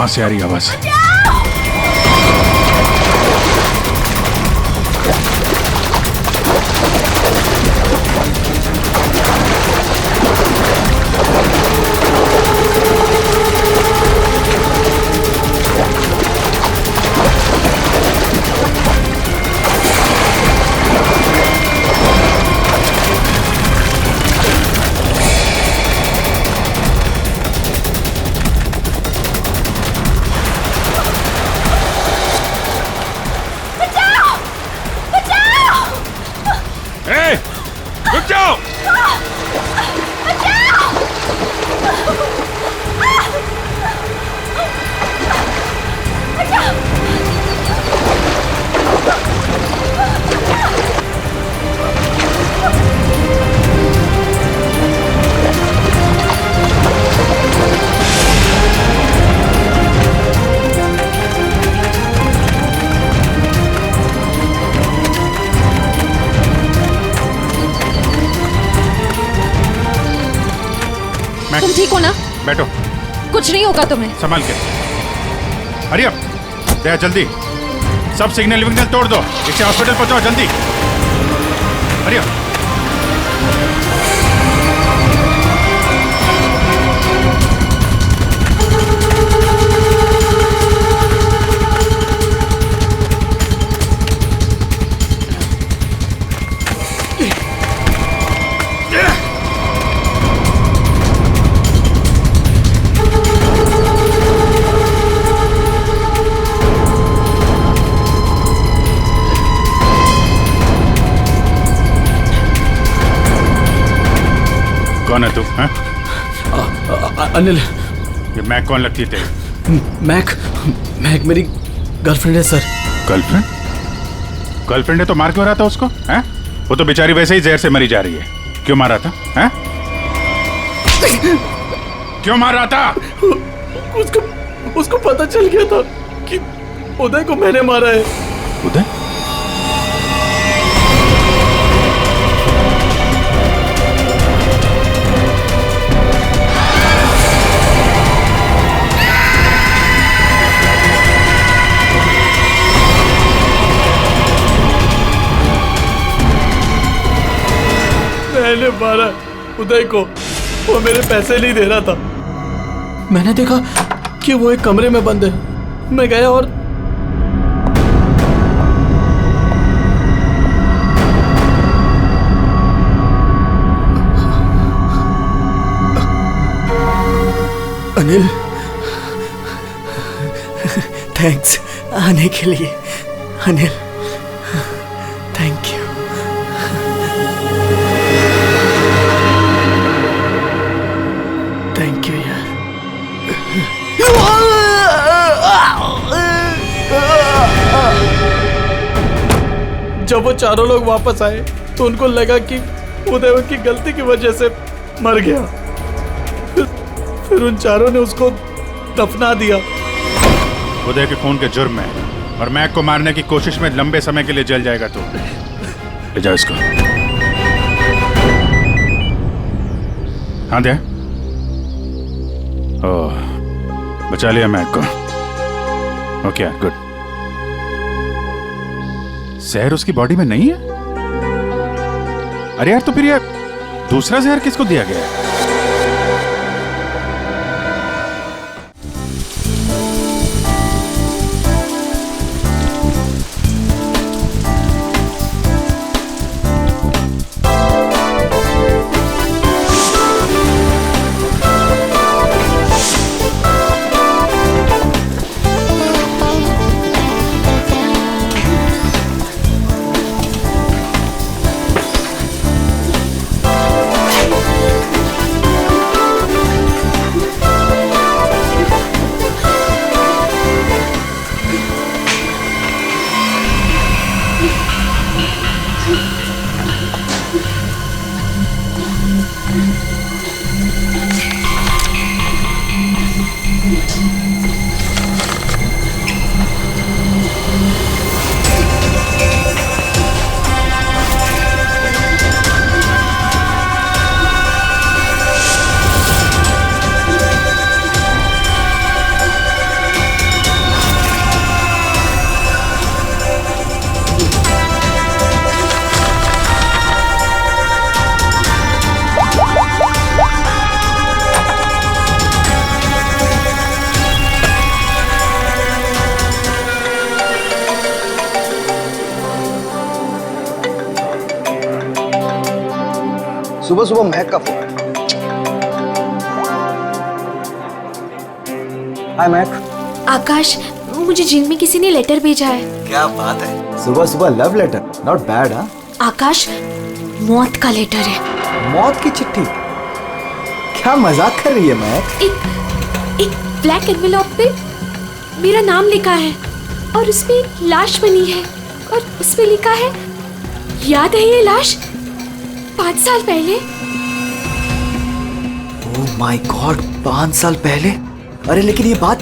वहां से आ रही आवाज। तुम ठीक हो ना? बैठो। कुछ नहीं होगा तुम्हें। संभाल के। हरी अप, दया जल्दी। सब सिग्नल विग्नल तोड़ दो, इसे हॉस्पिटल पहुंचाओ जल्दी। Hurry up. कौन है तू? अनिल। ये मैक कौन लगती है तेरी? मैक मेरी गर्लफ्रेंड है सर। गर्लफ्रेंड? गर्लफ्रेंड है तो मार क्यों रहा था उसको? हैं? वो तो बेचारी वैसे ही जहर से मरी जा रही है। क्यों मार रहा था? हैं? क्यों मार रहा था? उसको पता चल गया था कि उदय को मैंने मारा है। उदय? मैंने मारा उदय को, वो मेरे पैसे नहीं दे रहा था। मैंने देखा कि वो एक कमरे में बंद है। मैं गया और अनिल, थैंक्स आने के लिए। Anil, thank you. Thank you यार। जब वो चारों लोग वापस आए तो उनको लगा कि उदय की गलती की वजह से मर गया। फिर उन चारों ने उसको दफना दिया। उदय के खून के जुर्म में और मैक को मारने की कोशिश में लंबे समय के लिए जल जाएगा तू। ले जाओ इसको। हाँ दे। ओह, बचा लिया मैक को। Okay good. जहर उसकी बॉडी में नहीं है? अरे यार, तो फिर यार दूसरा जहर किसको दिया गया है? सुबह सुबह महक का फोन है। हाय महक। आकाश, मुझे जिम में किसी ने लेटर भेजा है। क्या बात है, सुबह सुबह लव लेटर, नॉट बैड। हाँ, आकाश, मौत का लेटर है। मौत की चिट्ठी? क्या मजाक कर रही है महक? एक ब्लैक एनवेलप पे मेरा नाम लिखा है और उसपे एक लाश बनी है और उसपे लिखा है, याद है ये लाश 5 साल पहले? ओह माय गॉड, 5 साल पहले? अरे लेकिन ये बात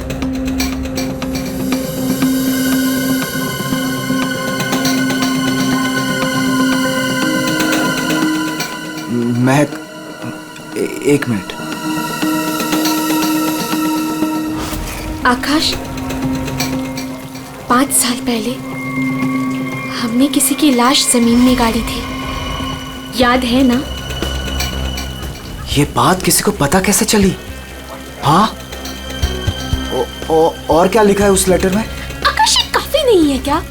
महक, एक मिनट। आकाश, 5 साल पहले हमने किसी की लाश जमीन में गाड़ी थी, याद है ना? ये बात किसी को पता कैसे चली? हाँ, और क्या लिखा है उस लेटर में? आकाश, ये काफी नहीं है क्या?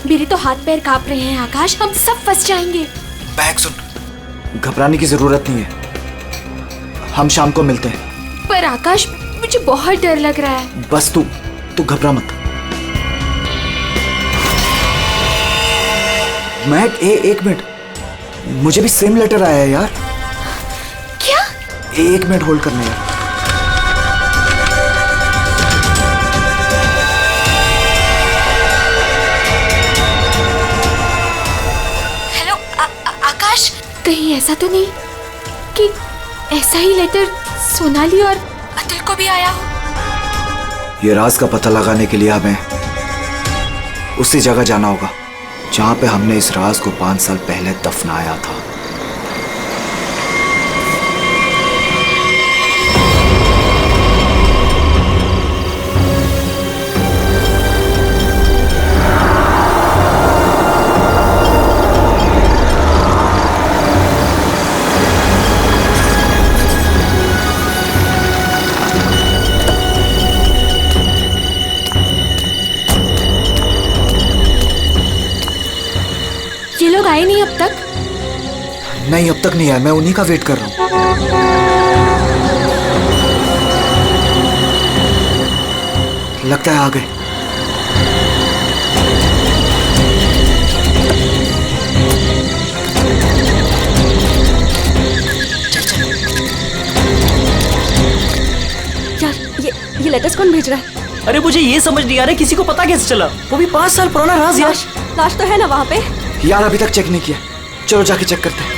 मेरे तो हाथ पैर कांप रहे हैं आकाश, हम सब फंस जाएंगे। महक सुन, घबराने की जरूरत नहीं है, हम शाम को मिलते हैं। पर आकाश, मुझे बहुत डर लग रहा है। बस तू घबरा मत। महक, एक मिनट, मुझे भी सेम लेटर आया है यार। क्या? एक मिनट होल्ड करना है। हेलो आकाश, कहीं ऐसा तो नहीं कि ऐसा ही लेटर सोनाली और अतुल को भी आया हो? ये राज का पता लगाने के लिए हमें उसी जगह जाना होगा जहां पे हमने इस राज को 5 साल पहले दफनाया था। ये लोग आए नहीं अब तक? नहीं, अब तक नहीं आया, मैं उन्हीं का वेट कर रहा हूं। लगता है आ गए। यार ये लेटर्स कौन भेज रहा है? अरे मुझे ये समझ नहीं आ रहा किसी को पता कैसे चला, वो भी 5 साल पुराना राज यार। लाश तो है ना वहाँ पे? यार अभी तक चेक नहीं किया, चलो जाके चेक करते हैं।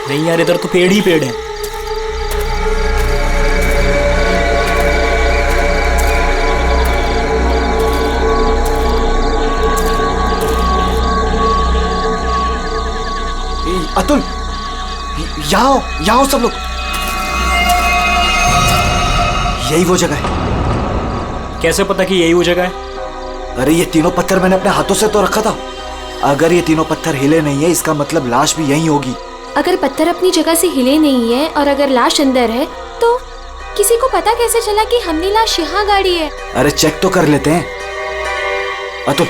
नहीं यार, इधर तो पेड़ ही पेड़ है। अतुल, यहाँ आओ सब लोग। यही वो जगह है। कैसे पता कि यही वो जगह है? अरे ये तीनों पत्थर मैंने अपने हाथों से तो रखा था। अगर ये तीनों पत्थर हिले नहीं है, इसका मतलब लाश भी यहीं होगी। अगर पत्थर अपनी जगह से हिले नहीं है और अगर लाश अंदर है, तो किसी को पता कैसे चला कि हमने लाश यहाँ गाड़ी है? अरे चेक तो कर लेते हैं। अतुल,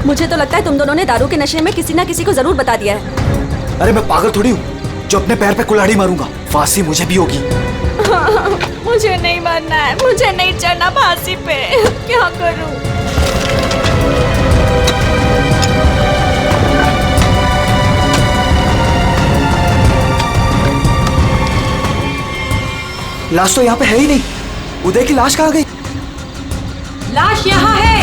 मुझे तो लगता है तुम दोनों ने दारू के नशे में किसी ना किसी को जरूर बता दिया है। अरे मैं पागल थोड़ी हूँ जो अपने पैर पे कुल्हाड़ी मारूंगा। फांसी मुझे भी होगी। मुझे नहीं मरना है, मुझे नहीं चढ़ना फांसी पे। क्या करूं? लाश तो यहाँ पे है ही नहीं। उदय की लाश कहाँ गई? लाश यहाँ है।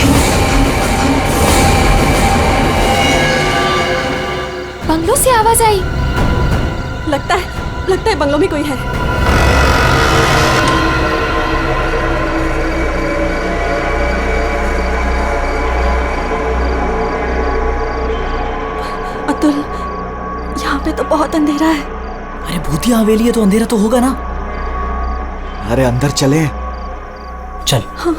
बंगलों से आवाज आई। लगता है बंगलों में कोई है। अतुल, यहाँ पे तो बहुत अंधेरा है। अरे भूतिया हवेली है तो अंधेरा तो होगा ना। अरे अंदर चले। चल। हाँ।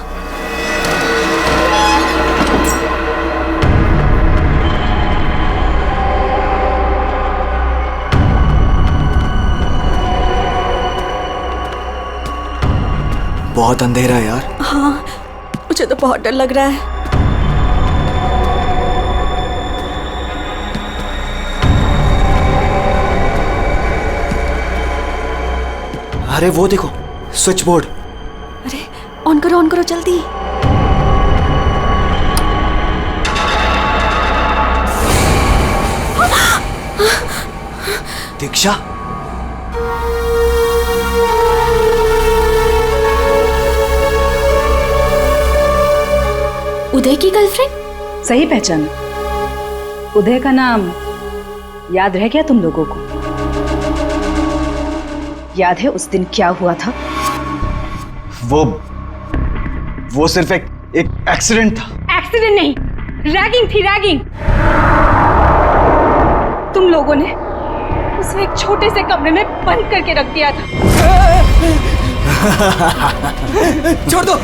बहुत अंधेरा है यार। हाँ, मुझे तो बहुत डर लग रहा है। अरे वो देखो, स्विच बोर्ड। अरे ऑन करो जल्दी। दीक्षा, उदय की गर्लफ्रेंड? सही पहचान। उदय का नाम याद रह गया तुम लोगों को? याद है उस दिन क्या हुआ था? वो सिर्फ एक एक्सीडेंट था। एक्सीडेंट नहीं, रैगिंग थी, रैगिंग। तुम लोगों ने उसे एक छोटे से कमरे में बंद करके रख दिया था। छोड़ दो,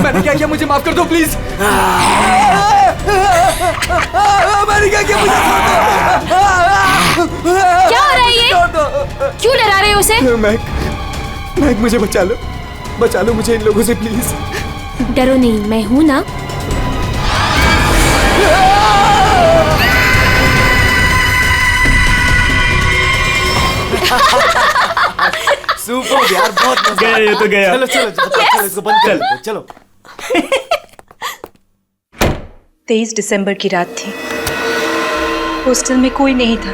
मैंने क्या किया, मुझे माफ कर दो प्लीज। मैंने क्या किया, मुझे छोड़ दो। क्या हो रहा है ये? क्यों डरा रहे हो उसे? मैक, मुझे बचा लो मुझे इन लोगों से प्लीज। डरो नहीं, मैं हूं ना। सुपर यार, बहुत मजा गया ये तो गया। चलो इसको बंद कर लो, चलो। 23 दिसंबर की रात थी। हॉस्टल में कोई नहीं था।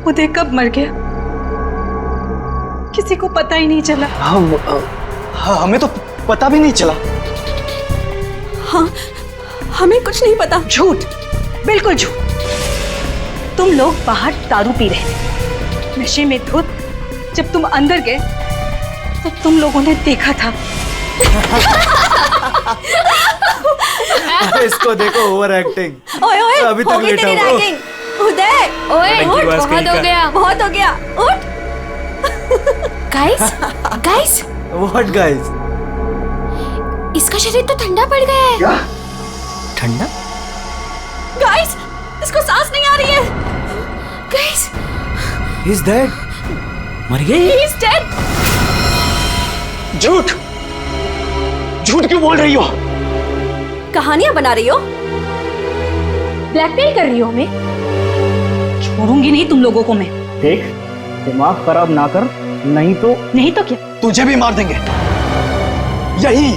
उदय कब मर गया किसी को पता ही नहीं चला। हाँ, हमें तो पता भी नहीं चला। हाँ, हमें कुछ नहीं पता। झूठ, बिल्कुल झूठ। तुम लोग बाहर दारू पी रहे थे, नशे में धुत। जब तुम अंदर गए तो तुम लोगों ने देखा था। इसको देखो, ओवर एक्टिंग। ओए अभी तक हो गई लेटा तेरी हुआ। रैगिंग। उदय, ओए की आवाज कहीं का। बहुत हो गया, उठ। Guys, what guys? इसका शरीर तो ठंडा पड़ गया है। क्या? ठंडा? गाइस, इसको सांस नहीं आ रही है। Guys, He's dead. मर गई? He is dead. झूठ क्यों बोल रही हो? कहानियां बना रही हो? ब्लैकमेल कर रही हो हमें? छोड़ूंगी नहीं तुम लोगों को मैं। देख, दिमाग खराब ना कर, नहीं तो क्या? तुझे भी मार देंगे। यही।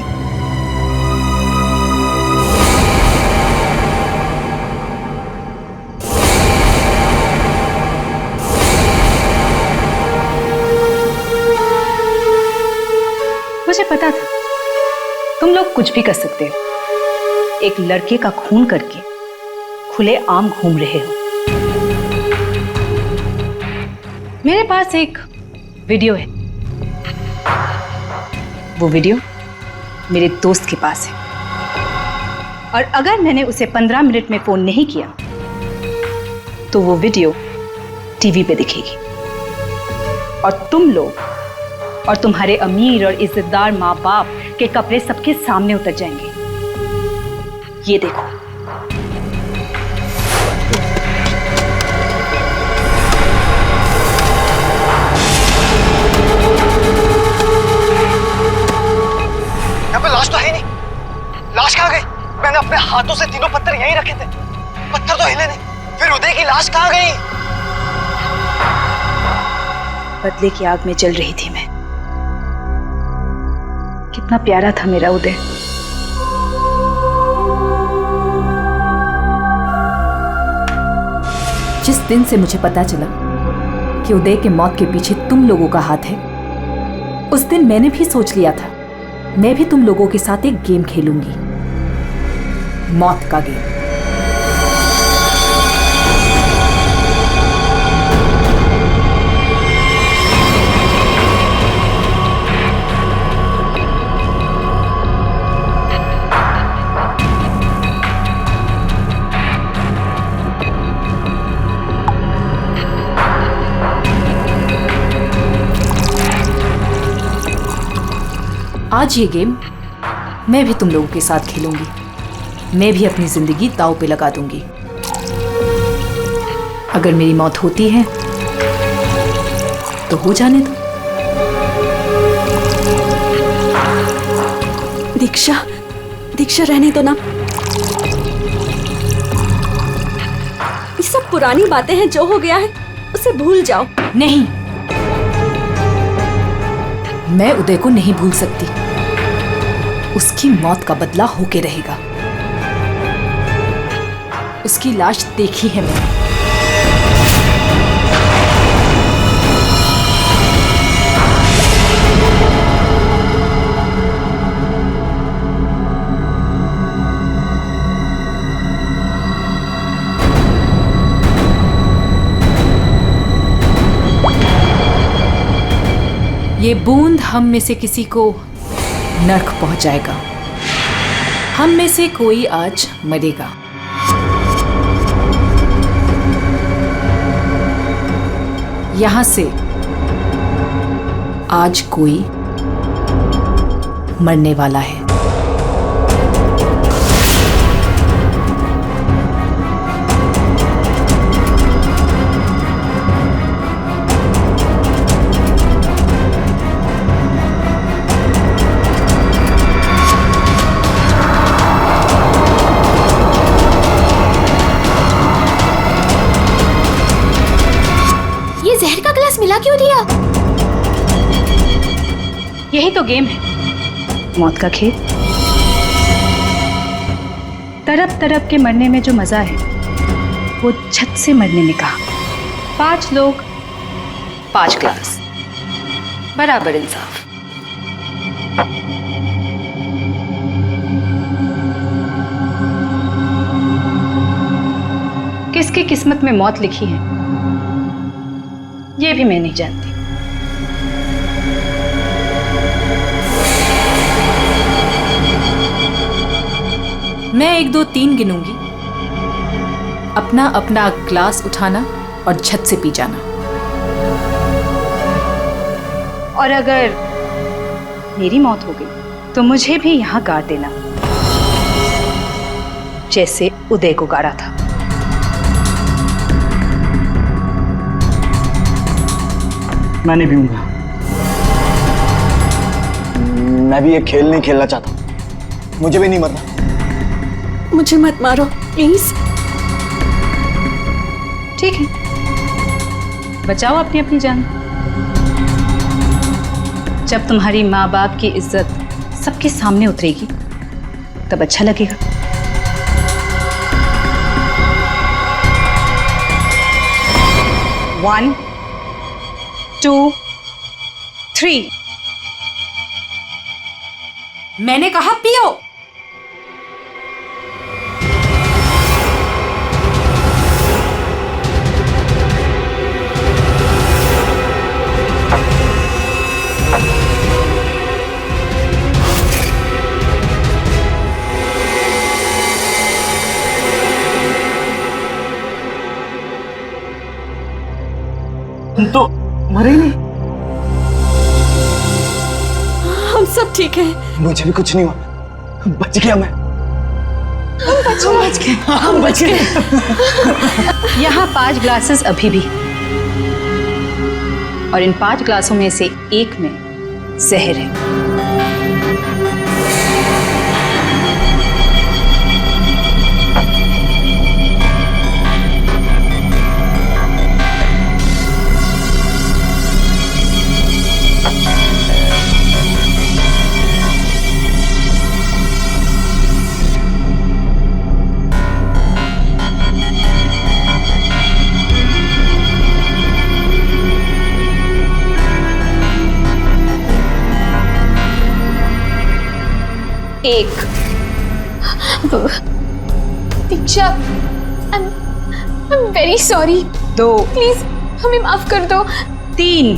मुझे पता था तुम लोग कुछ भी कर सकते हो। एक लड़के का खून करके खुले आम घूम रहे हो। मेरे पास एक वीडियो है। वो वीडियो मेरे दोस्त के पास है, और अगर मैंने उसे 15 मिनट में फोन नहीं किया तो वो वीडियो टीवी पे दिखेगी, और तुम लोग और तुम्हारे अमीर और इज्जतदार माँ बाप के कपड़े सबके सामने उतर जाएंगे। ये देखो। यहाँ पे लाश तो है नहीं। लाश कहाँ गई? मैंने अपने हाथों से तीनों पत्थर यहीं रखे थे, पत्थर तो हिले नहीं। फिर उदय की लाश कहाँ गई? बदले की आग में जल रही थी मैं। कितना प्यारा था मेरा उदय। जिस दिन से मुझे पता चला कि उदय के मौत के पीछे तुम लोगों का हाथ है, उस दिन मैंने भी सोच लिया था मैं भी तुम लोगों के साथ एक गेम खेलूंगी, मौत का गेम। आज ये गेम मैं भी तुम लोगों के साथ खेलूंगी। मैं भी अपनी जिंदगी दांव पे लगा दूंगी। अगर मेरी मौत होती है तो हो जाने दो। दीक्षा, दीक्षा रहने दो ना। ये सब पुरानी बातें हैं, जो हो गया है उसे भूल जाओ। नहीं, मैं उदय को नहीं भूल सकती। उसकी मौत का बदला होके रहेगा। उसकी लाश देखी है मैंने। ये बूंद हम में से किसी को नर्क पहुंचाएगा। हम में से कोई आज मरेगा। यहां से आज कोई मरने वाला है। जहर का गिलास मिला क्यों दिया? यही तो गेम है, मौत का खेल। तरफ तरफ के मरने में जो मजा है वो छत से मरने में कहा। 5 लोग 5 ग्लास, बराबर इंसाफ। किसकी किस्मत में मौत लिखी है ये भी मैं नहीं जानती। मैं 1 2 3 गिनूंगी। अपना अपना ग्लास उठाना और छत से पी जाना। और अगर मेरी मौत हो गई तो मुझे भी यहां गाड़ देना, जैसे उदय को गाड़ा था। मैं नहीं पीऊंगा। मैं भी ये खेल नहीं खेलना चाहता। मुझे भी नहीं मरना। मुझे मत मारो प्लीज। ठीक है, बचाओ अपनी अपनी जान। जब तुम्हारी माँ बाप की इज्जत सबके सामने उतरेगी तब अच्छा लगेगा। One, 2, 3। मैंने कहा पियो। तुम तो मरे ही नहीं। हम सब ठीक है। मुझे भी कुछ नहीं हुआ, बच गया मैं। हम बच गए। यहाँ 5 ग्लासेस अभी भी, और इन 5 ग्लासों में से एक में जहर है। एक। दीक्षा, I'm very sorry। 2, प्लीज हमें माफ कर दो। 3।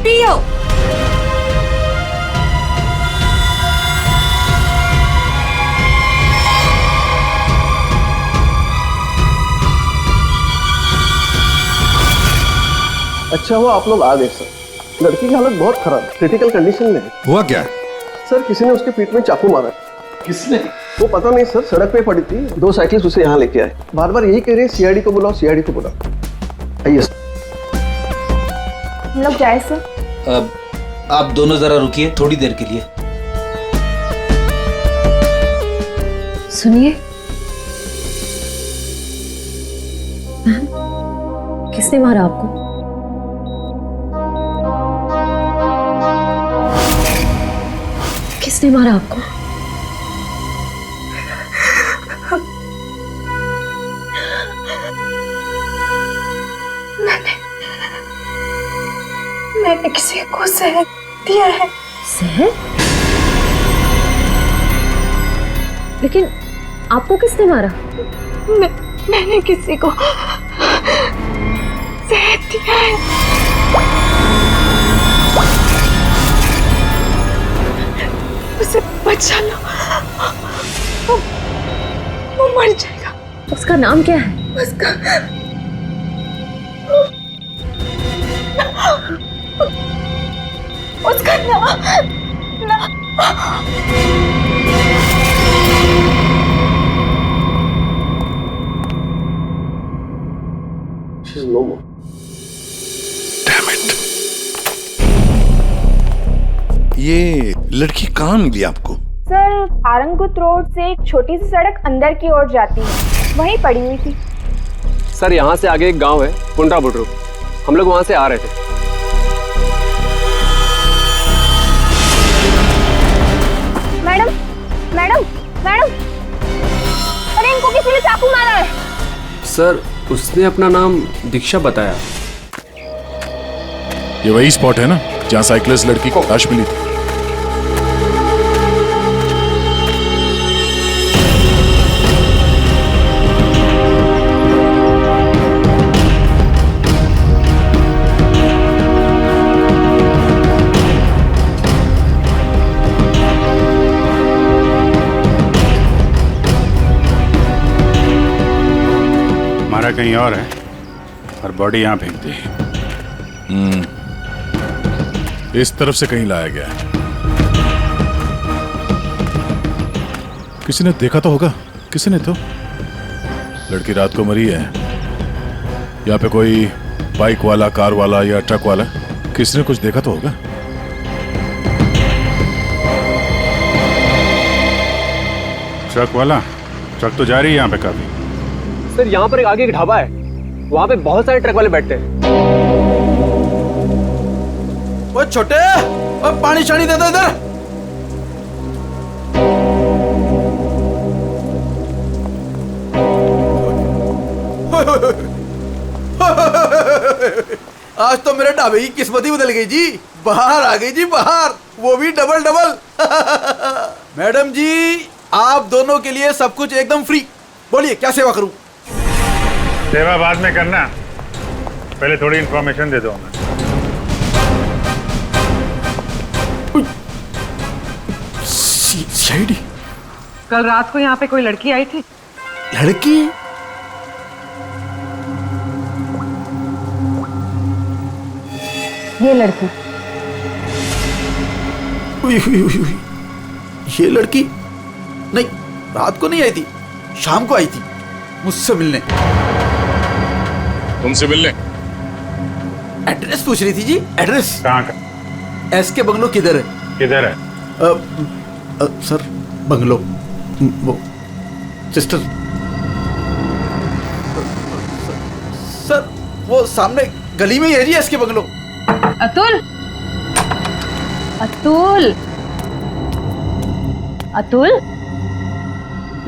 पियो। अच्छा हुआ आप लोग आ गए सर। लड़की की हालत बहुत खराब, क्रिटिकल कंडीशन में है। हुआ क्या? सर किसी ने उसके पीठ में चाकू मारा। किसने? वो पता नहीं सर, सड़क पे पड़ी थी। 2 साइकिल्स उसे यहाँ लेके आए। बार बार यही कह रहे हैं सीआईडी को बुलाओ, सीआईडी को बुलाओ। आइए सर। हम लोग जाए सर? अब आप दोनों जरा रुकिए थोड़ी देर के लिए। सुनिए, किसने मारा आपको? किसने मारा आपको? मैंने किसी को जहर दिया है। जहर? लेकिन आपको किसने मारा? मैंने किसी को जहर दिया है। उसे बचा लो, वो मर जाएगा। उसका नाम क्या है? उसका नाम She's normal. ये लड़की कहाँ मिली आपको? सर, आरंगुत रोड से एक छोटी सी सड़क अंदर की ओर जाती है, वहीं पड़ी हुई थी। सर यहाँ से आगे एक गांव है पुंडा बुटरू, हम लोग वहां से आ रहे थे। मैडम मैडम मैडम, अरे इनको किसी ने चाकू मारा है। सर उसने अपना नाम दीक्षा बताया। ये वही स्पॉट है ना जहाँ साइकिलिस्ट लड़की को लाश मिली थी? मारा कहीं और है और बॉडी यहाँ फेंक दी। इस तरफ से कहीं लाया गया है। किसी ने देखा तो होगा। किसी ने तो। लड़की रात को मरी है। यहाँ पे कोई बाइक वाला, कार वाला या ट्रक वाला, किसी ने कुछ देखा तो होगा। ट्रक वाला? ट्रक तो जा रही है यहाँ पे काफी। सर यहाँ पर एक आगे एक ढाबा है, वहाँ पे बहुत सारे ट्रक वाले बैठते हैं। वो छोटे, अब पानी शानी दे दो इधर। आज तो मेरे ढाबे की किस्मत ही बदल गई जी। बाहर आ गई जी, बाहर, वो भी डबल डबल। मैडम जी, आप दोनों के लिए सब कुछ एकदम फ्री। बोलिए क्या सेवा करूं? सेवा बाद में करना, पहले थोड़ी इंफॉर्मेशन दे दो हमें। सीआईडी? कल रात को यहाँ पे कोई लड़की आई थी। लड़की? ये लड़की। ये लड़की? नहीं, रात को नहीं आई थी, शाम को आई थी मुझसे मिलने। तुमसे मिलने? एड्रेस पूछ रही थी जी। एड्रेस कहाँ का? एसके बंगलो किधर है? किधर है? सर बंगलो, वो सिस्टर। सर वो सामने गली में ही है जी एसके बंगलो। अतुल, अतुल, अतुल,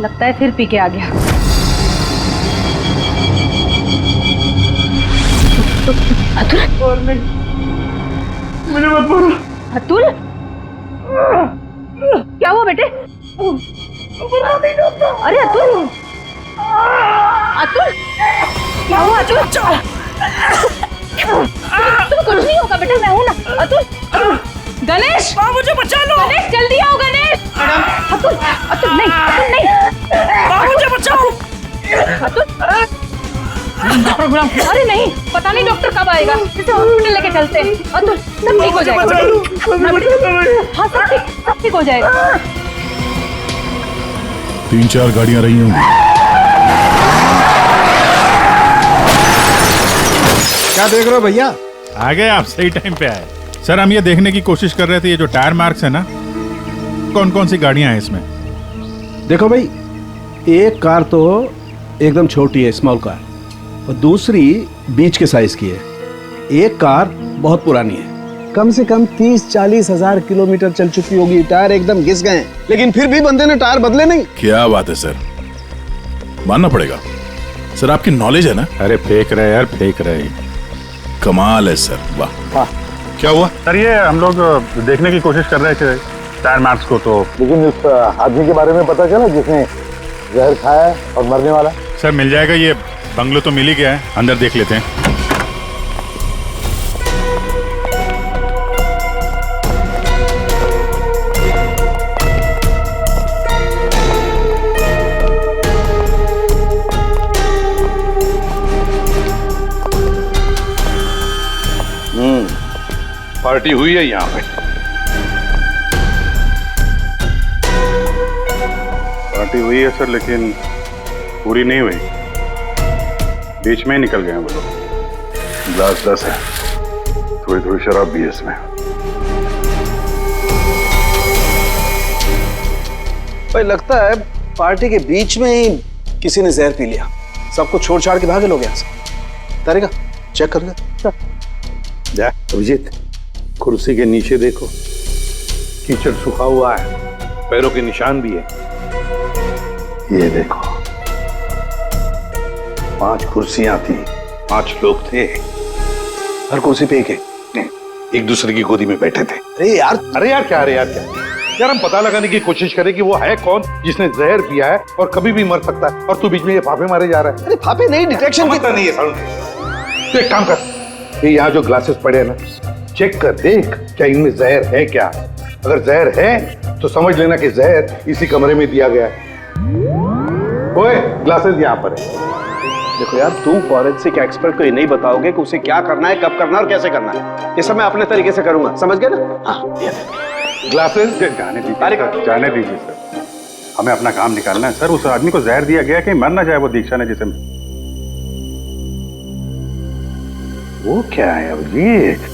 लगता है फिर पी के आ गया। अतुल, मुझे मत बोलो। अतुल, क्या हुआ बेटे? अरे अतुल, अतुल, क्या हुआ अतुल? तुम्हें कुछ नहीं होगा बेटा, मैं हूं ना। अतुल, गणेश, मुझे बचा लो। गणेश जल्दी आओ गणेश। अतुल, अतुल नहीं, अतुल नहीं, मुझे बचाओ। अतुल, अरे नहीं, पता नहीं डॉक्टर कब आएगा, इसे हॉस्पिटल लेके चलते हैं। अतुल, सब ठीक हो जाएगा। हाँ सब ठीक हो जाएगा। 3-4 गाड़ियां रही होंगी। क्या देख रहे हो भैया? आ गए आप, सही टाइम पे आए। सर हम ये देखने की कोशिश कर रहे थे ये जो टायर मार्क्स है ना, कौन कौन सी गाड़ियां हैं इसमें? देखो भाई, एक कार तो एकदम छोटी है, स्मॉल कार, और दूसरी बीच के साइज की है। एक कार बहुत पुरानी है, कम से कम 30-40 हजार किलोमीटर चल चुकी होगी, टायर एकदम घिस गए हैं, लेकिन फिर भी बंदे ने टायर बदले नहीं। क्या बात है सर, मानना पड़ेगा सर, आपकी नॉलेज है ना। अरे फेंक रहे यार, फेंक रहे। कमाल है सर, वाह। हाँ। क्या हुआ सर? ये हम लोग देखने की कोशिश कर रहे थे टायर मार्क्स को, तो लेकिन इस आदमी के बारे में पता चला जिसने जहर खाया है और मरने वाला? सर मिल जाएगा, ये बंगलो तो मिल ही गया है, अंदर देख लेते हैं। पार्टी हुई है यहाँ पे। पार्टी हुई है सर, लेकिन पूरी नहीं हुई, बीच में ही निकल गए हैं वो लोग। ग्लास 10 है, थोड़ी थोड़ी शराब भी है इसमें। भाई लगता है पार्टी के बीच में ही किसी ने जहर पी लिया, सबको छोड़ छाड़ के भागे लोग यहाँ से। तारिका चेक कर ले। जा अभिजीत, कुर्सी के नीचे देखो, कीचड़ सूखा हुआ है, पैरों के निशान भी है। ये देखो, 5 कुर्सियां थी, 5 लोग थे, हर कुर्सी पे एक दूसरे की गोदी में बैठे थे। अरे यार क्या यार, हम पता लगाने की कोशिश करें कि वो है कौन जिसने जहर पिया है और कभी भी मर सकता है, और तू बीच में ये फाफे मारे जा रहा है। अरे फाफे नहीं, डिटेक्शन पता नहीं है साउंड। तो एक काम कर, ये यहाँ जो ग्लासेस पड़े हैं ना, चेक कर देख क्या इनमें जहर है क्या। अगर जहर है तो समझ लेना कि जहर इसी कमरे में दिया गया है। ओए, ग्लासेस यहाँ पर है। देखो यार, तुम फॉरेंसिक एक्सपर्ट को ये नहीं बताओगे कि उसे क्या करना है, कब करना है और कैसे करना है। ये सब मैं अपने तरीके से करूंगा, समझ गए ना? हाँ, ग्लासेस जाने दीजिए सर, हमें अपना काम निकालना है। सर उस आदमी को जहर दिया गया कि मर ना जाए वो दीक्षा ने जिसे। वो क्या है अभिजीत?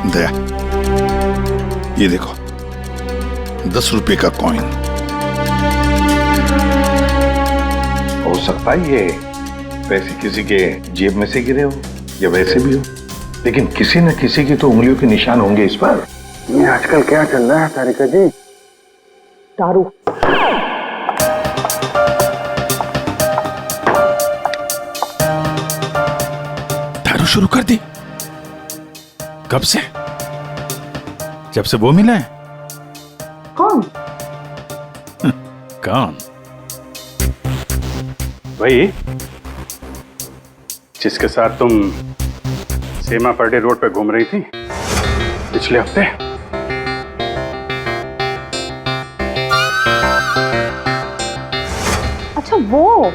दया, ये देखो 10 रुपए का कॉइन। हो सकता है ये पैसे किसी के जेब में से गिरे हो या वैसे भी हो, लेकिन किसी न किसी की तो उंगलियों के निशान होंगे इस पर। ये आजकल क्या चल रहा है तारिका जी? दारू। दारू शुरू कर दी? कब से? जब से वो मिला है? कौन? कौन? वही जिसके साथ तुम सीमा पर्डे रोड पे घूम रही थी पिछले हफ्ते। अच्छा वो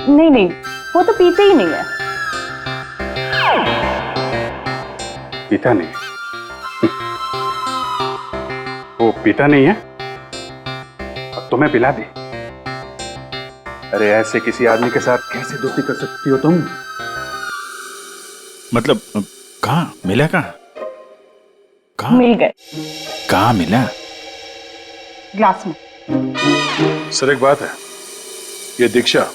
नहीं वो तो पीते ही नहीं है। पीता नहीं? वो पीता नहीं है और तुम्हें पिला दी? अरे ऐसे किसी आदमी के साथ कैसे दोस्ती कर सकती हो तुम? मतलब कहाँ मिला? कहाँ मिल गए? कहाँ मिला? ग्लास में। सर एक बात है, ये दीक्षा,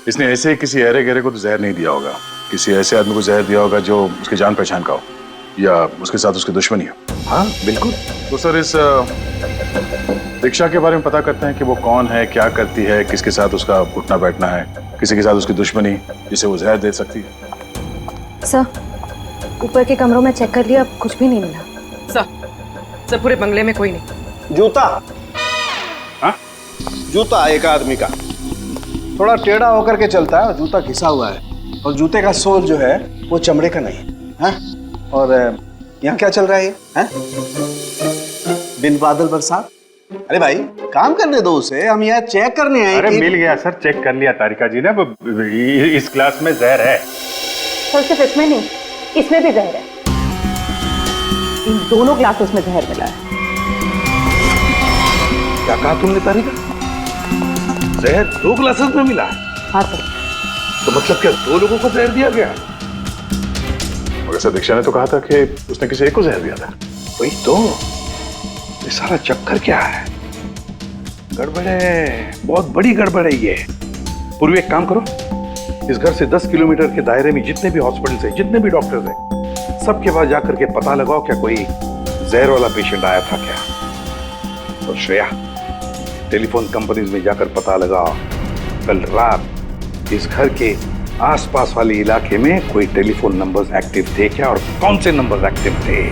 इसने ऐसे ही किसी अहरे गहरे को तो जहर नहीं दिया होगा, किसी ऐसे आदमी को जहर दिया होगा जो उसकी जान पहचान का हो या उसके साथ उसकी दुश्मनी हो। हाँ बिल्कुल। तो सर इस दीक्षा के बारे में पता करते हैं कि वो कौन है, क्या करती है, किसके साथ उसका उठना बैठना है, किसी के साथ उसकी दुश्मनी जिसे वो जहर दे सकती है। सर ऊपर के कमरों में चेक कर लिया, कुछ भी नहीं मिला। सर पूरे बंगले में कोई नहीं। जूता। हाँ? जूता एक आदमी का थोड़ा टेढ़ा होकर के चलता है और जूता घिसा हुआ है, और जूते का सोल जो है वो चमड़े का नहीं है। और यहाँ क्या चल रहा है? बिन बादल बरसात, अरे भाई काम करने दो उसे, हम यहाँ चेक करने आए। अरे मिल गया सर, चेक कर लिया तारिका जी ने। इस ग्लास में जहर है। सर सिर्फ इसमें नहीं, इसमें भी जहर है। इन दोनों ग्लासेस में जहर मिला है। क्या कहा तुमने तारिका? जहर 2 ग्लासेस में मिला है? हाँ सर। तो मतलब क्या 2 लोगों को जहर दिया गया? मगर सर दीक्षा ने तो कहा था कि उसने किसी एक को जहर दिया था। वही तो, ये सारा चक्कर क्या है? गड़बड़ है, बहुत बड़ी गड़बड़ है ये। पूर्वी एक काम करो, इस घर से 10 किलोमीटर के दायरे में जितने भी हॉस्पिटल्स हैं, जितने भी डॉक्टर्स हैं, सबके पास जाकर के पता लगाओ क्या कोई जहर वाला पेशेंट आया था क्या। और श्रेया, टेलीफोन कंपनीज में जाकर पता लगाओ कल रात इस घर के आसपास वाले इलाके में कोई टेलीफोन नंबर्स एक्टिव थे क्या और कौन से नंबर्स एक्टिव थे।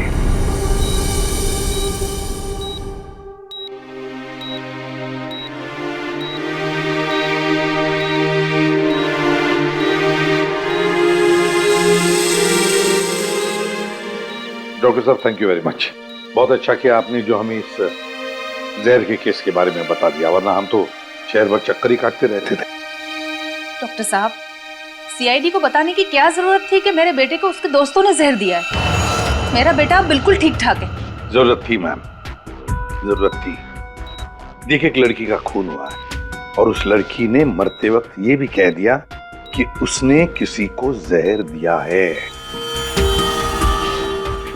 डॉक्टर साहब, थैंक यू वेरी मच। बहुत अच्छा किया आपने जो हमें इस जहर के केस के बारे में बता दिया, वरना हम तो शहर भर चक्कर ही काटते रहते थे। डॉक्टर साहब, सीआईडी को बताने की क्या जरूरत थी कि मेरे बेटे को उसके दोस्तों ने जहर दिया है। मेरा बेटा बिल्कुल ठीक ठाक है। जरूरत थी मैम, जरूरत थी। देखिए, एक लड़की का खून हुआ है और उस लड़की ने मरते वक्त ये भी कह दिया कि उसने किसी को जहर दिया है।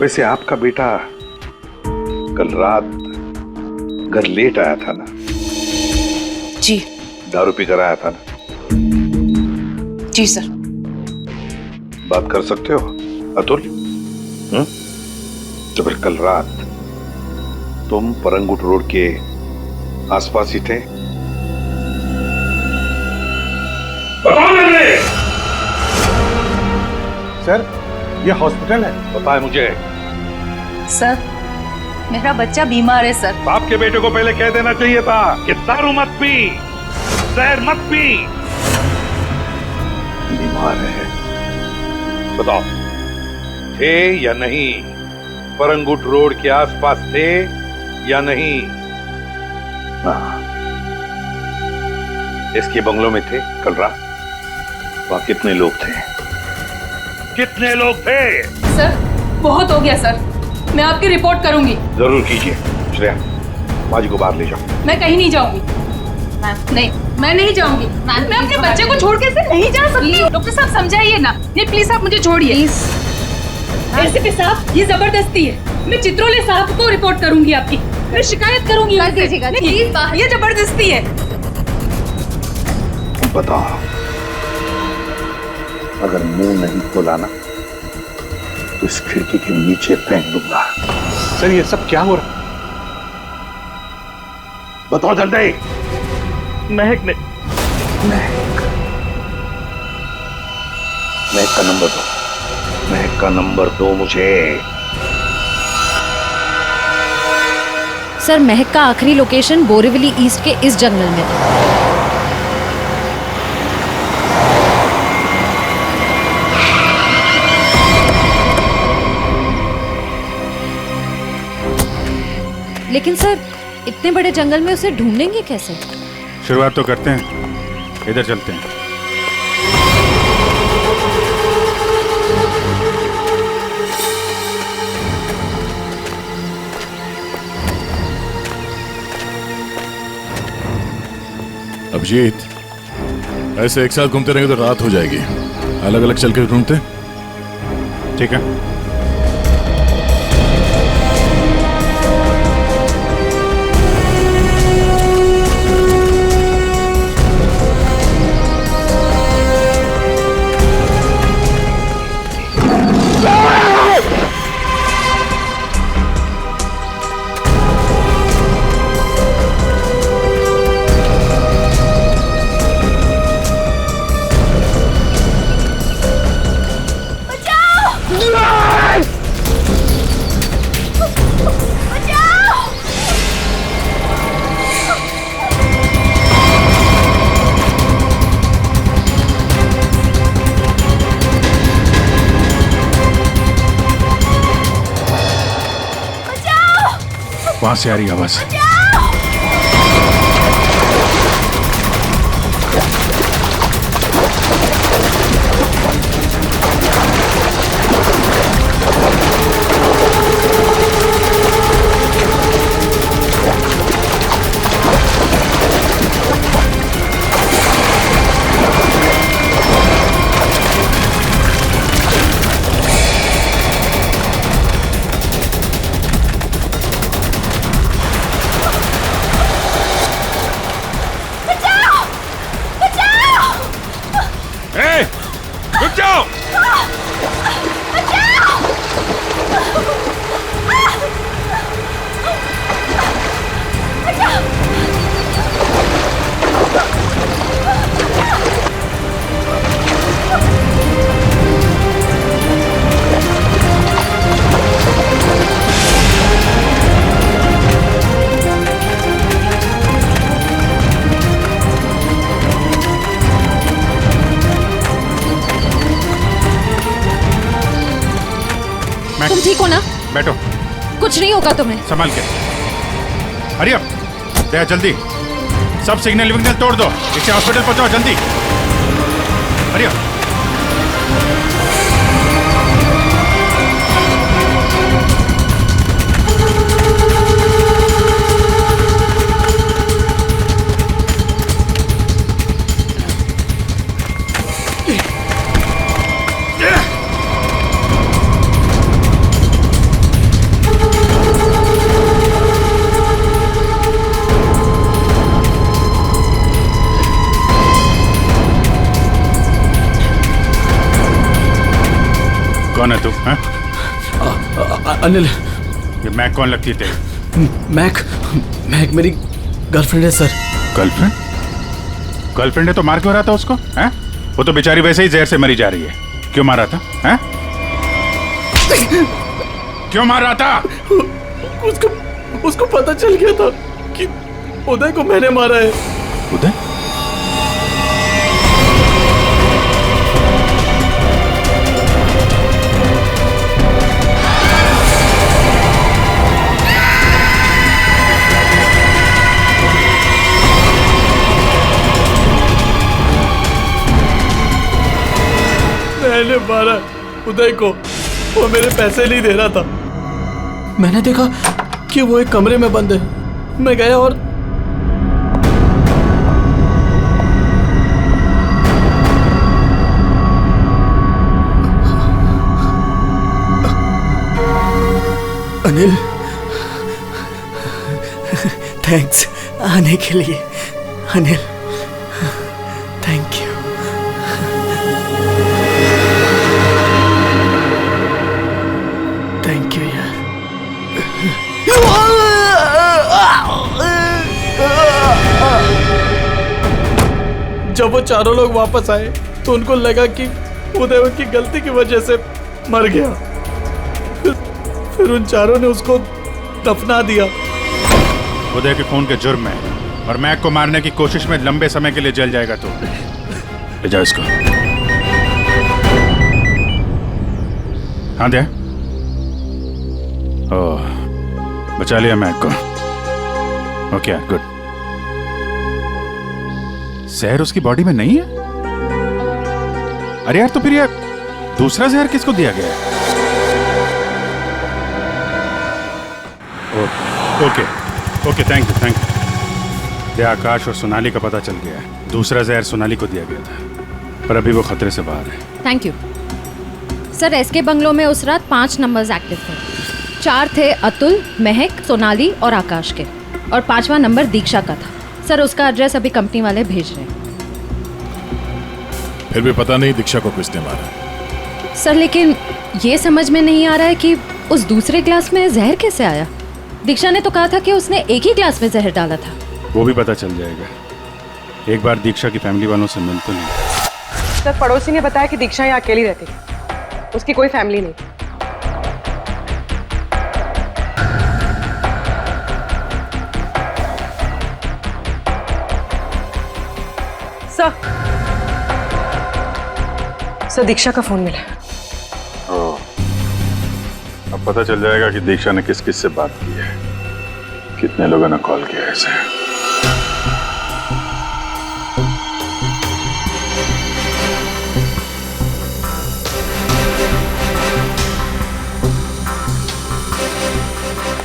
वैसे आपका बेटा कल रात घर लेट आया था ना? जी। दारू पी कर आया था ना? जी सर। बात कर सकते हो अतुल? तो फिर कल रात तुम परंगुट रोड के आसपास ही थे? सर, ये हॉस्पिटल है। बताए मुझे। सर, मेरा बच्चा बीमार है सर। बाप के बेटे को पहले कह देना चाहिए था कि दारू मत पी, जहर मत पी। बीमार है, बताओ थे या नहीं? परंगुट रोड के आसपास थे या नहीं? हाँ, इसके बंगलों में थे कल रात। वहां कितने लोग थे? कितने लोग थे? सर, बहुत हो गया सर, मैं आपकी रिपोर्ट करूंगी। जरूर कीजिए। श्रेया, माँ जी को बाहर ले जाओ। मैं कहीं नहीं जाऊंगी। नहीं, मैं नहीं जाऊंगी। मैं अपने बच्चे को छोड़ के ऐसे नहीं जा सकती। डॉक्टर साहब समझाइए ना। नहीं प्लीज, आप मुझे छोड़िए। एसीपी साहब, ये जबरदस्ती है। मैं चित्रोले साहब को रिपोर्ट करूंगी आपकी। मैं शिकायत करूंगी। प्लीज, ये जबरदस्ती है। बताओ, अगर मुंह नहीं खोला ना तो इस खिड़की के नीचे फेंक दूंगा। सर, ये सब क्या हो रहा? बताओ जल्दी। महक ने। महक का नंबर दो। महक का नंबर दो मुझे। सर, महक का आखिरी लोकेशन बोरीवली ईस्ट के इस जंगल में था। लेकिन सर, इतने बड़े जंगल में उसे ढूंढेंगे कैसे? शुरुआत तो करते हैं, इधर चलते हैं। अभिजीत, ऐसे एक साथ घूमते रहेंगे तो रात हो जाएगी। अलग अलग चल के ढूंढते। ठीक है। वहां से आ रही आवाज। रुक जाओ। तुम ठीक हो ना? बैठो। कुछ नहीं होगा तुम्हें। संभाल के। हरी अप, दया जल्दी। सब सिग्नल विग्नल तोड़ दो, इसे हॉस्पिटल पहुंचाओ जल्दी। Hurry up. कौन है तू? अनिल। ये मैक कौन लगती है तेरी? मैक मेरी गर्लफ्रेंड है सर। गर्लफ्रेंड? गर्लफ्रेंड है तो मार क्यों रहा था उसको? हैं? वो तो बेचारी वैसे ही जहर से मरी जा रही है। क्यों मार रहा था? हैं? क्यों मार रहा था? उसको पता चल गया था कि उदय को मैंने मारा है। उदय? मैंने मारा उदय को, वो मेरे पैसे नहीं दे रहा था। मैंने देखा कि वो एक कमरे में बंद है। मैं गया और अनिल, थैंक्स आने के लिए। Anil, thank you. Thank you यार। जब वो चारों लोग वापस आए तो उनको लगा कि उदय की गलती की वजह से मर गया। फिर उन चारों ने उसको दफना दिया। उदय के खून के जुर्म में और मैक को मारने की कोशिश में लंबे समय के लिए जल जाएगा। तो ले जाओ इसको। हाँ दे। ओह, बचा लिया मैक को। Okay good. जहर उसकी बॉडी में नहीं है? अरे यार, तो फिर यार दूसरा जहर किसको दिया गया है? Okay okay, thank you. दे आकाश और सोनाली का पता चल गया है। दूसरा जहर सोनाली को दिया गया था, पर अभी वो खतरे से बाहर है। Thank you sir. SK bungalow में उस रात 5 नंबर्स एक्टिव थे। 4 थे अतुल, महक, सोनाली और आकाश के, और 5वां नंबर दीक्षा का था। सर उसका एड्रेस अभी कंपनी वाले भेज रहे हैं। फिर भी पता नहीं दीक्षा को किसने मारा। सर लेकिन ये समझ में नहीं आ रहा है कि उस दूसरे ग्लास में जहर कैसे आया। दीक्षा ने तो कहा था कि उसने एक ही ग्लास में जहर डाला था। वो भी पता चल जाएगा। एक बार दीक्षा की फैमिली वालों से मिल तो नहीं। सर पड़ोसी ने बताया कि दीक्षा यहाँ अकेली रहती है, उसकी कोई फैमिली नहीं। सर दीक्षा का फोन मिला। अब पता चल जाएगा कि दीक्षा ने किस किस से बात की है, कितने लोगों ने कॉल किया है इसे।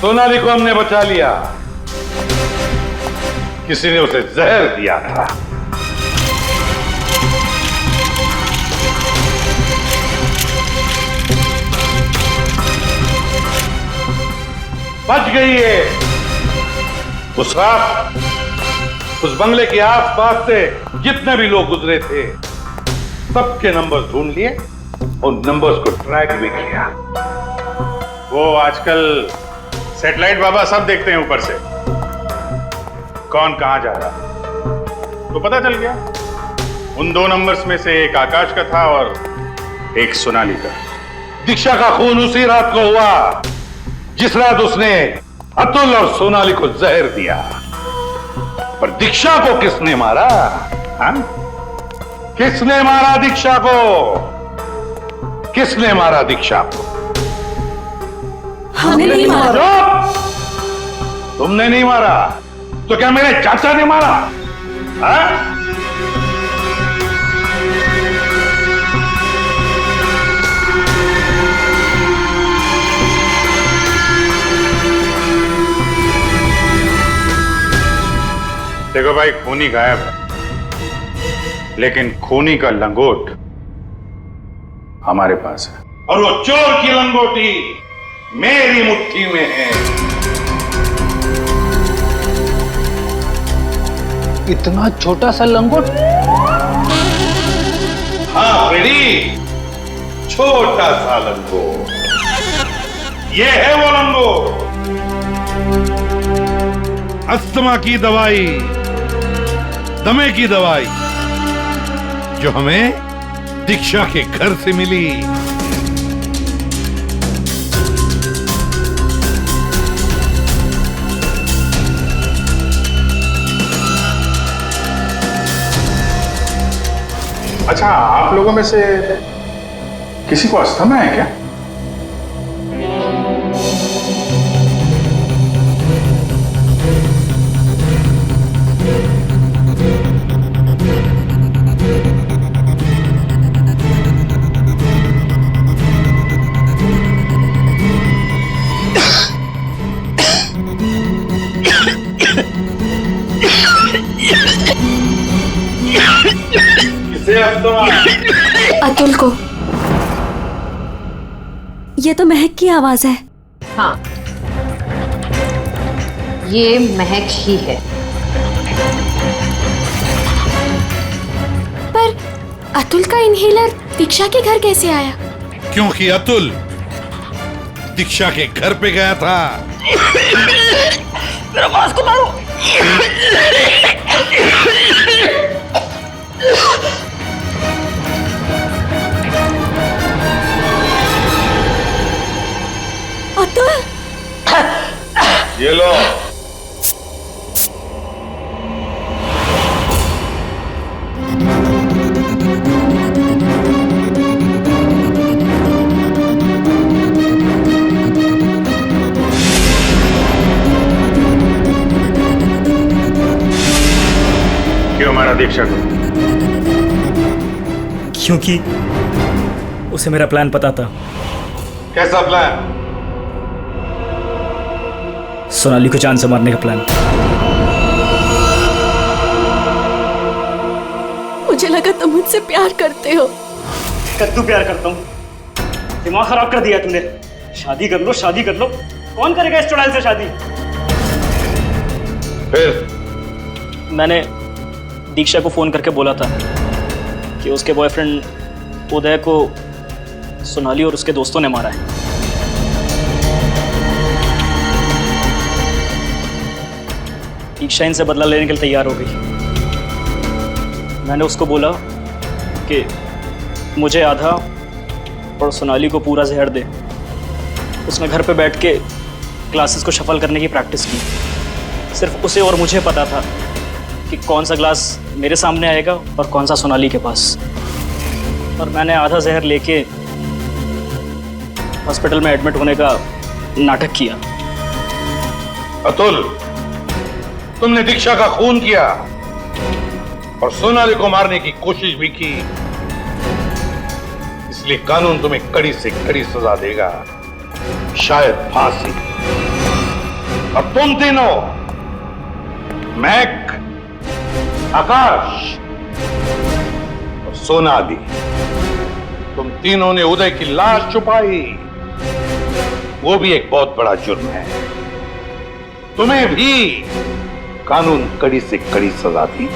सोनाली को हमने बचा लिया। किसी ने उसे जहर दिया था। बच गई है। उस रात उस बंगले के आसपास से जितने भी लोग गुजरे थे, सबके नंबर ढूंढ लिए और नंबर्स को ट्रैक भी किया। वो आजकल सैटेलाइट बाबा सब देखते हैं ऊपर से, कौन कहां जा रहा है। तो पता चल गया उन 2 नंबर्स में से एक आकाश का था और एक सोनाली का। दीक्षा का खून उसी रात को हुआ जिस रात उसने अतुल और सोनाली को जहर दिया। पर दीक्षा को किसने मारा? हाँ? किसने मारा दीक्षा को? किसने मारा दीक्षा को? हमने नहीं मारा। तुमने नहीं मारा तो क्या मेरे चाचा ने मारा? हाँ? देखो भाई, खूनी गायब है, लेकिन खूनी का लंगोट हमारे पास है। और वो चोर की लंगोटी मेरी मुट्ठी में है। इतना छोटा सा लंगोट? हाँ फ्रेडी, छोटा सा लंगोट। ये है वो लंगोट। अस्थमा की दवाई, दमे की दवाई जो हमें दीक्षा के घर से मिली। अच्छा, आप लोगों में से किसी को अस्थमा है क्या? अतुल को। ये तो महक की आवाज है। हाँ, ये महक ही है। पर अतुल का इनहेलर दीक्षा के घर कैसे आया? क्योंकि अतुल दीक्षा के घर पे गया था। मेरा मास्क उतारो। अतुल, ये लो। क्यों मारा दीक्षा को? क्योंकि उसे मेरा प्लान पता था। कैसा प्लान? सोनाली को जान से मारने का प्लान। मुझे लगा तुम मुझसे प्यार करते हो। कद्दू प्यार करता हूँ। दिमाग खराब कर दिया तुमने। शादी कर लो, शादी कर लो। कौन करेगा इस चुड़ैल से शादी? फिर मैंने दीक्षा को फोन करके बोला था कि उसके बॉयफ्रेंड उदय को सोनाली और उसके दोस्तों ने मारा है। दीक्षा इनसे बदला लेने के लिए तैयार हो गई। मैंने उसको बोला कि मुझे आधा और सोनाली को पूरा जहर दे। उसने घर पे बैठ के क्लासेस को शफल करने की प्रैक्टिस की। सिर्फ उसे और मुझे पता था कि कौन सा ग्लास मेरे सामने आएगा और कौन सा सोनाली के पास। और मैंने आधा जहर लेके हॉस्पिटल में एडमिट होने का नाटक किया। अतुल, तुमने दीक्षा का खून किया और सोनाली को मारने की कोशिश भी की। इसलिए कानून तुम्हें कड़ी से कड़ी सजा देगा, शायद फांसी। और तुम तीनों, महक, आकाश और सोनाली, तुम तीनों ने उदय की लाश छुपाई। वो भी एक बहुत बड़ा जुर्म है। तुम्हें भी कानून कड़ी से कड़ी सजा दी।